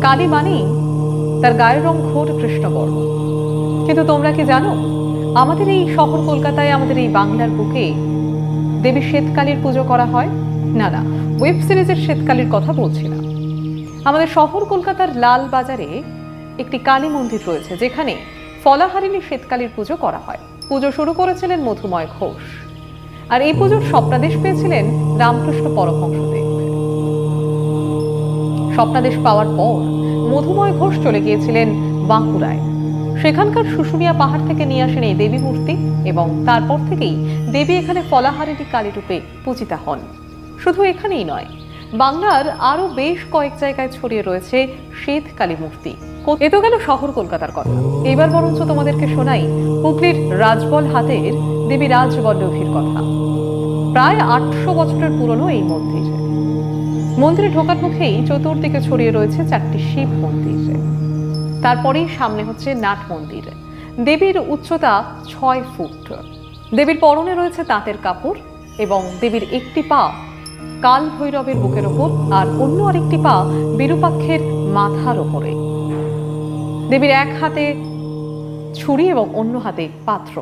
কালী মানেই তার গায়ের রং ঘোর কৃষ্ণবর্ণ। কিন্তু তোমরা কি জানো, আমাদের এই শহর কলকাতায়, আমাদের এই বাংলার বুকে দেবী শ্বেতকালীর পুজো করা হয়? না না, ওয়েব সিরিজের শ্বেতকালীর কথা বলছি না। আমাদের শহর কলকাতার লাল বাজারে একটি কালী মন্দির রয়েছে, যেখানে ফলাহারিণী শ্বেতকালীর পুজো করা হয়। পুজো শুরু করেছিলেন মধুময় ঘোষ, আর এই পুজোর স্বপ্নাদেশ পেয়েছিলেন রামকৃষ্ণ পরমহংসদেব। স্বপ্নাদেশ পাওয়ার পর মধুময় ঘোষ চলে গিয়েছিলেন বাঁকুড়ায়। সেখানকার শুশুনিয়া পাহাড় থেকে নিয়ে আসেন এই দেবী মূর্তি, এবং তারপর থেকেই দেবী এখানে ফলাহারিণী কালী রূপে পূজিতা হন। শুধু এখানেই নয়, বাংলার আরো বেশ কয়েক জায়গায় ছড়িয়ে রয়েছে শ্বেতকালী মূর্তি। এ তো গেল শহর কলকাতার কথা। এবার বরঞ্চ তোমাদেরকে শোনাই হুগলির রাজবল হাতের দেবী রাজবল্লভীর কথা। প্রায় 800 বছরের পুরনো এই মন্দির। মন্দিরে ঢোকার মুখেই চতুর্দিকে ছড়িয়ে রয়েছে 4টি শিব মন্দির। তারপরেই সামনে হচ্ছে নাট মন্দির। দেবীর উচ্চতা 6 ফুট। দেবীর পরনে রয়েছে তাঁতের কাপড়, এবং দেবীর একটি পা কাল ভৈরবের বুকের ওপর, আর অন্য আরেকটি পা বিরূপাক্ষের মাথার ওপরে। দেবীর এক হাতে ছুরি এবং অন্য হাতে পাত্র।